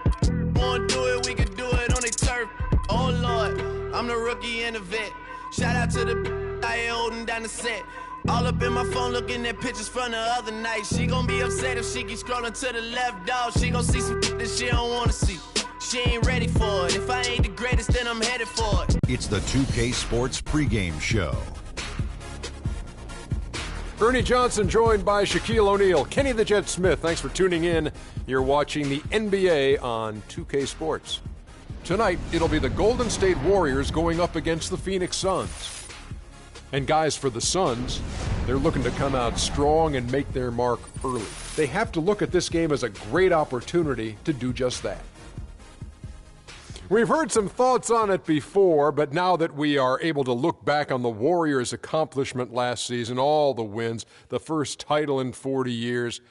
Speaker 14: Wanna do it, we can do it on the turf. Oh Lord, I'm the rookie and the vet. Shout out to the I ain't holding down the set. All up in my phone looking at pictures from the other night. She gon' be upset if she keep scrolling to the left, dog. She gon' see some that she don't wanna see. She ain't ready for it. If I ain't the greatest, then I'm headed for it.
Speaker 4: It's the 2K Sports pregame show.
Speaker 5: Ernie Johnson joined by Shaquille O'Neal. Kenny the Jet Smith, thanks for tuning in. You're watching the NBA on 2K Sports. Tonight, it'll be the Golden State Warriors going up against the Phoenix Suns. And guys, for the Suns, they're looking to come out strong and make their mark early. They have to look at this game as a great opportunity to do just that. We've heard some thoughts on it before, but now that we are able to look back on the Warriors' accomplishment last season, all the wins, the first title in 40 years,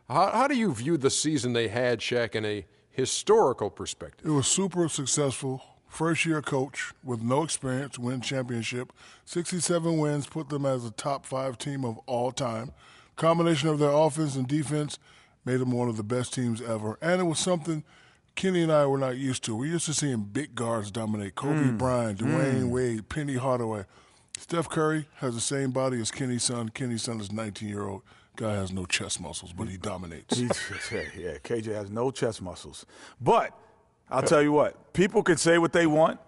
Speaker 5: how do you view the season they had, Shaq, in a historical perspective?
Speaker 11: It was super successful. First-year coach with no experience, win championship. 67 wins put them as a top 5 team of all time. Combination of their offense and defense made them one of the best teams ever. And it was something Kenny and I were not used to. We're used to seeing big guards dominate. Kobe Bryant, Dwayne Wade, Penny Hardaway. Steph Curry has the same body as Kenny's son. Kenny's son is 19-year-old. Guy has no chest muscles, but he dominates.
Speaker 6: Yeah, KJ has no chest muscles. But I'll tell you what, people can say what they want,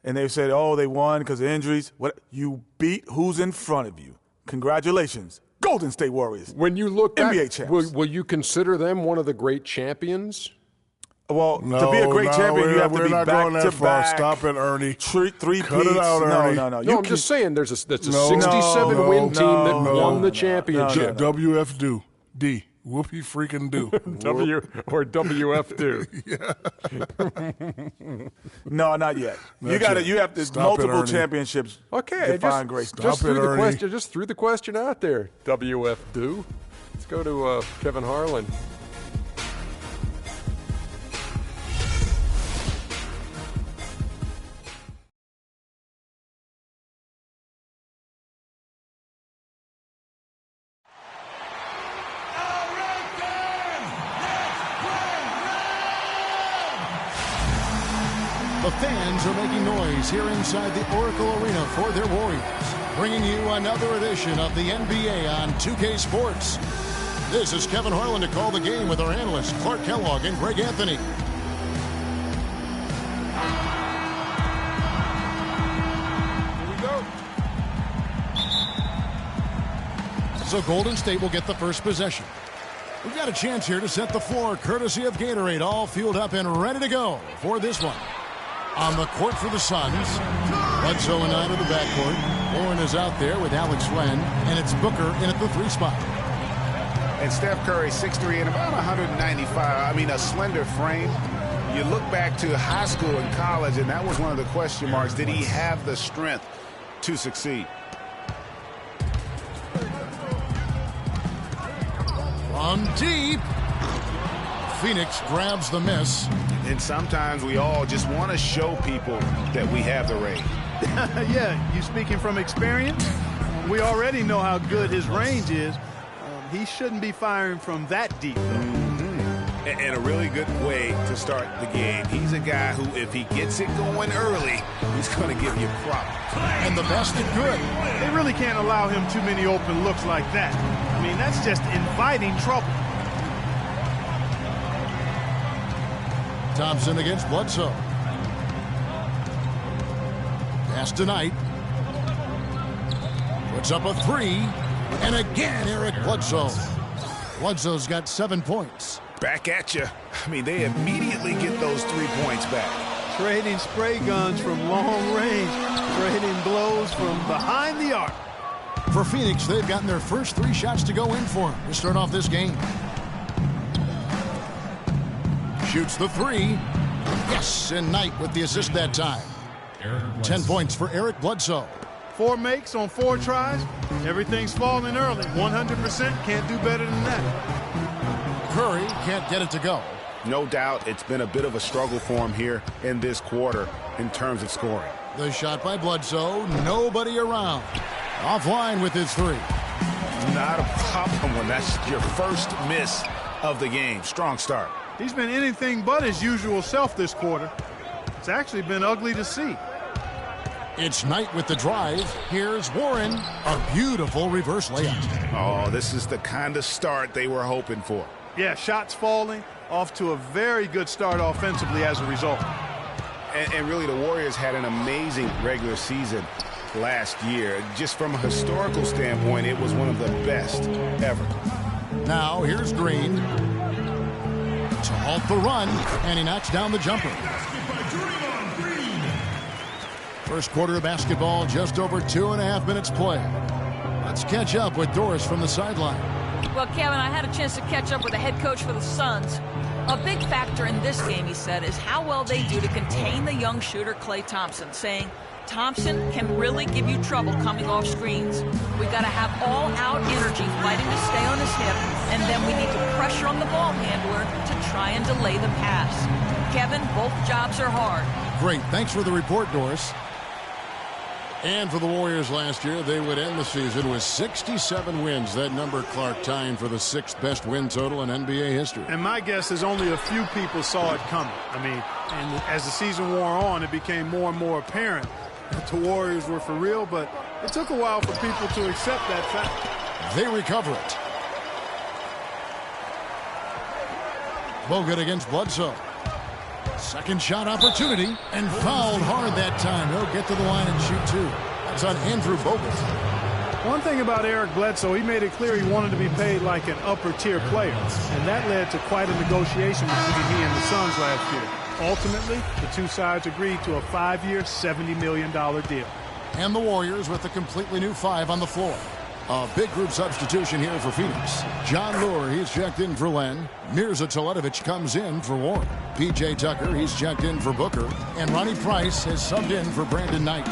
Speaker 6: and they said, oh, they won because of injuries. What? You beat who's in front of you. Congratulations, Golden State Warriors.
Speaker 5: When you look back,
Speaker 6: NBA champs.
Speaker 5: Will you consider them one of the great champions?
Speaker 6: Well, to be a great champion, you have to be back to back.
Speaker 11: Stop it, Ernie.
Speaker 6: Three
Speaker 11: Cut it out, Ernie.
Speaker 6: No.
Speaker 5: No, I'm just saying that's a 67-win team that won the championship.
Speaker 11: WF do. D. Whoopie freaking do.
Speaker 5: WF do.
Speaker 6: No, not yet. You have to multiple championships.
Speaker 5: Okay, just threw the question out there. WF do. Let's go to Kevin Harlan.
Speaker 8: The fans are making noise here inside the Oracle Arena for their Warriors. Bringing you another edition of the NBA on 2K Sports. This is Kevin Harlan to call the game with our analysts Clark Kellogg and Greg Anthony. So Golden State will get the first possession. We've got a chance here to set the floor courtesy of Gatorade, all fueled up and ready to go for this one. On the court for the Suns, Bledsoe and out of the backcourt. Warren is out there with Alex Len, and it's Booker in at the 3 spot.
Speaker 7: And Steph Curry, 6'3" and about 195. I mean, a slender frame. You look back to high school and college, and that was one of the question marks. Did he have the strength to succeed?
Speaker 8: On deep. Phoenix grabs the miss.
Speaker 7: And sometimes we all just want to show people that we have the range.
Speaker 9: Yeah, you speaking from experience? We already know how good his range is. He shouldn't be firing from that deep, though.
Speaker 7: And a really good way to start the game. He's a guy who, if he gets it going early, he's going to give you problems.
Speaker 8: And the best of good.
Speaker 9: They really can't allow him too many open looks like that. I mean, that's just inviting trouble.
Speaker 8: Thompson against Bledsoe. Pass to Knight. Puts up a 3. And again, Eric Bledsoe. Bledsoe's got 7 points.
Speaker 7: Back at you. I mean, they immediately get those 3 points back.
Speaker 9: Trading spray guns from long range. Trading blows from behind the arc.
Speaker 8: For Phoenix, they've gotten their first 3 shots to go in for him to start off this game. Shoots the 3. Yes, and Knight with the assist that time. 10 points for Eric Bledsoe.
Speaker 9: 4 makes on 4 tries. Everything's falling early. 100% can't do better than that.
Speaker 8: Curry can't get it to go.
Speaker 7: No doubt it's been a bit of a struggle for him here in this quarter in terms of scoring.
Speaker 8: The shot by Bledsoe, nobody around. Offline with his 3.
Speaker 7: Not a problem when that's your first miss of the game. Strong start.
Speaker 9: He's been anything but his usual self this quarter. It's actually been ugly to see.
Speaker 8: It's Knight with the drive. Here's Warren. A beautiful reverse layup.
Speaker 7: Oh, this is the kind of start they were hoping for.
Speaker 9: Yeah, shots falling. Off to a very good start offensively as a result.
Speaker 7: And really, the Warriors had an amazing regular season last year. Just from a historical standpoint, it was one of the best ever.
Speaker 8: Now, here's Green. To halt the run, and he knocks down the jumper. First quarter of basketball, just over 2.5 minutes play. Let's catch up with Doris from the sideline.
Speaker 10: Well, Kevin, I had a chance to catch up with the head coach for the Suns. A big factor in this game, he said, is how well they do to contain the young shooter Klay Thompson, saying Thompson can really give you trouble coming off screens. We got to have all-out energy fighting to stay on his hip, and then we need to pressure on the ball handler to try and delay the pass. Kevin, both jobs are hard.
Speaker 8: Great. Thanks for the report, Doris. And for the Warriors last year, they would end the season with 67 wins. That number, Clark, tying for the 6th best win total in NBA history.
Speaker 9: And my guess is only a few people saw it coming. I mean, and as the season wore on, it became more and more apparent that the Warriors were for real, but it took a while for people to accept that fact.
Speaker 8: They recover it. Bogut against Bledsoe. Second shot opportunity, and fouled hard that time. He'll get to the line and shoot 2. That's on Andrew Bogut.
Speaker 9: One thing about Eric Bledsoe, he made it clear he wanted to be paid like an upper-tier player, and that led to quite a negotiation between he and the Suns last year. Ultimately, the two sides agreed to a 5-year, $70 million deal.
Speaker 8: And the Warriors with a completely new 5 on the floor. A big group substitution here for Phoenix. John Lure, he's checked in for Len. Mirza Teletovic comes in for Warren. P.J. Tucker, he's checked in for Booker. And Ronnie Price has subbed in for Brandon Knight.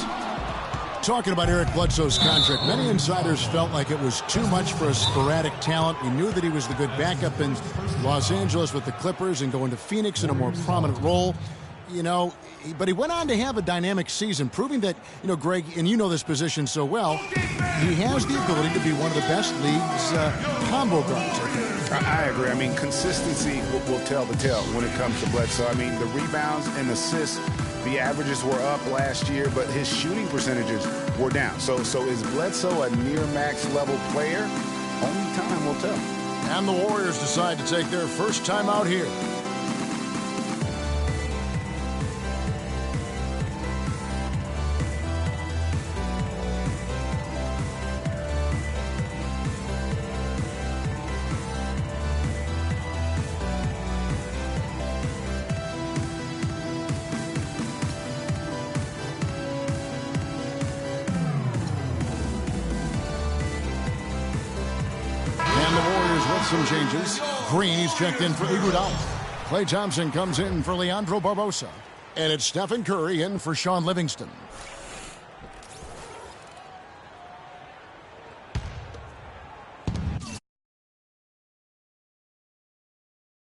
Speaker 8: Talking about Eric Bledsoe's contract, many insiders felt like it was too much for a sporadic talent. We knew that he was the good backup in Los Angeles with the Clippers and going to Phoenix in a more prominent role. You know, but he went on to have a dynamic season, proving that, you know, Greg, and you know this position so well, he has the ability to be one of the best league's combo guards.
Speaker 7: I agree. I mean, consistency will tell the tale when it comes to Bledsoe. I mean, the rebounds and assists The averages were up last year, but his shooting percentages were down. So is Bledsoe a near max level player? Only time will tell.
Speaker 8: And the Warriors decide to take their first time out here. Some changes. Green, he's checked in for Iguodala. Klay Thompson comes in for Leandro Barbosa. And it's Stephen Curry in for Sean Livingston.